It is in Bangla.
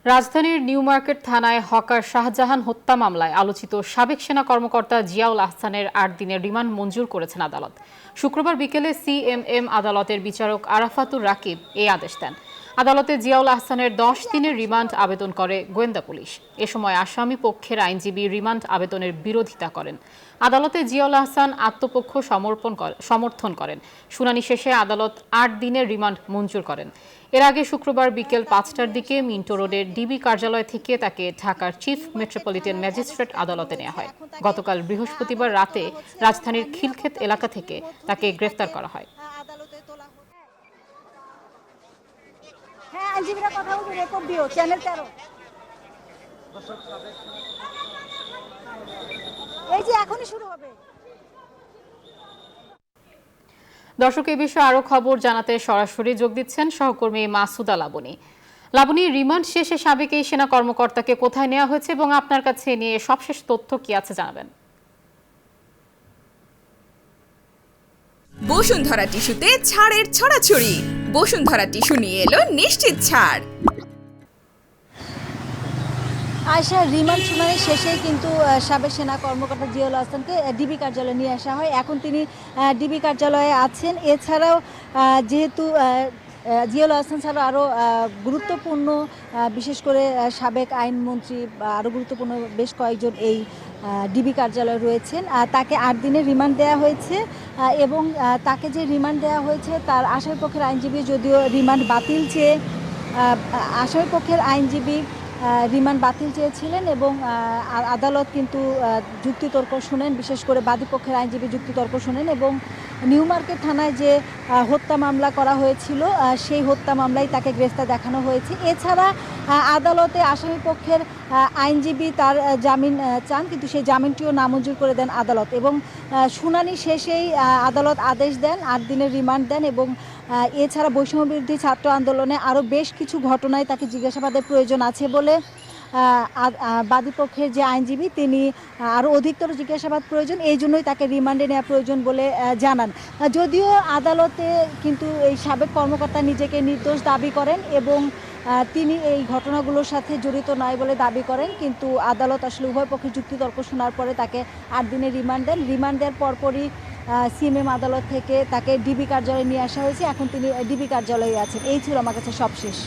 রাজধানীর নিউ মার্কেট থানায় হকার শাহজাহান হত্যা মামলায় আলোচিত সাবেক সেনা কর্মকর্তা জিয়াউল আহসানের ৮ দিনের রিমান্ড মঞ্জুর করেছেন আদালত। শুক্রবার বিকেলে সিএমএম আদালতের বিচারক আরাফাতুর রাকিব এই আদেশ দেন। আদালতে জিয়াউল আহসানের ১০ দিনের রিমান্ড আবেদন করে গোয়েন্দা পুলিশ। এ সময় আসামি পক্ষের আইনজীবী রিমান্ড আবেদনের বিরোধিতা করেন। আদালতে জিয়াউল আহসান আত্মপক্ষ সমর্থন করেন। শুনানি শেষে আদালত ৮ দিনের রিমান্ড মঞ্জুর করেন। এর আগে শুক্রবার বিকেল ৫টার দিকে মিন্টো রোডের ডিবি কার্যালয় থেকে তাকে ঢাকার চিফ মেট্রোপলিটন ম্যাজিস্ট্রেট আদালতে নেওয়া হয়। গতকাল বৃহস্পতিবার রাতে রাজধানীর খিলক্ষেত এলাকা থেকে তাকে গ্রেফতার করা হয়। দর্শক, এই বিষয়ে আরো খবর জানাতে সরাসরি যোগ দিচ্ছেন সহকর্মী মাসুদা লাবনী। লাবনী, রিমান্ড শেষে সাবেক এই সেনা কর্মকর্তাকে কোথায় নেওয়া হয়েছে এবং আপনার কাছে নিয়ে সবশেষ তথ্য কি আছে জানাবেন। বসুন্ধরা টিস্যুতে ছাড়ের ছড়াছড়ি। বসুন্ধরা টিস্যু নিয়ে এলো নিশ্চিত ছাড়। আয়শা, রিমান্ড শুনানি শেষেই কিন্তু সাবেক সেনা কর্মকর্তা জিয়াউল আহসানকে ডিবি কার্যালয়ে নিয়ে আসা হয়। এখন তিনি ডিবি কার্যালয়ে আছেন। এছাড়াও যেহেতু জিয়াউল আহসান ছাড়াও আরও গুরুত্বপূর্ণ, বিশেষ করে সাবেক আইনমন্ত্রী বা আরও গুরুত্বপূর্ণ বেশ কয়েকজন এই ডিবি কার্যালয়ে রয়েছেন। তাকে ৮ দিনের রিমান্ড দেওয়া হয়েছে এবং তাকে যে রিমান্ড দেওয়া হয়েছে তার আসামিপক্ষের আইনজীবী যদিও রিমান্ড বাতিল চেয়ে আসামিপক্ষের আইনজীবী রিমান্ড বাতিল চেয়েছিলেন এবং আদালত কিন্তু যুক্তিতর্ক শুনেন, বিশেষ করে বাদীপক্ষের আইনজীবী যুক্তিতর্ক শুনেন এবং নিউ মার্কেট থানায় যে হত্যা মামলা করা হয়েছিল সেই হত্যা মামলায় তাকে গ্রেফতার দেখানো হয়েছে। এছাড়া আদালতে আসামিপক্ষের আইনজীবী তার জামিন চান, কিন্তু সেই জামিনটিও নামঞ্জুর করে দেন আদালত এবং শুনানি শেষেই আদালত আদেশ দেন, ৮ দিনের রিমান্ড দেন এবং এছাড়া বৈষম্যবিরোধী ছাত্র আন্দোলনে আরও বেশ কিছু ঘটনায় তাকে জিজ্ঞাসাবাদের প্রয়োজন আছে বলে বাদীপক্ষের যে আইনজীবী তিনি আরও অধিকতর জিজ্ঞাসাবাদ প্রয়োজন, এই জন্যই তাকে রিমান্ডে নেওয়া প্রয়োজন বলে জানান। যদিও আদালতে কিন্তু এই সাবেক কর্মকর্তা নিজেকে নির্দোষ দাবি করেন এবং তিনি এই ঘটনাগুলোর সাথে জড়িত নয় বলে দাবি করেন, কিন্তু আদালত আসলে উভয় পক্ষের যুক্তিতর্ক শোনার পরে তাকে ৮ দিনের রিমান্ড দেন। রিমান্ড দেওয়ার পরপরই সিএমএম আদালত থেকে তাকে ডিবি কার্যালয়ে নিয়ে আসা হয়েছে। এখন তিনি ডিবি কার্যালয়ে আছেন। এই ছিল আমার কাছে সবশেষ।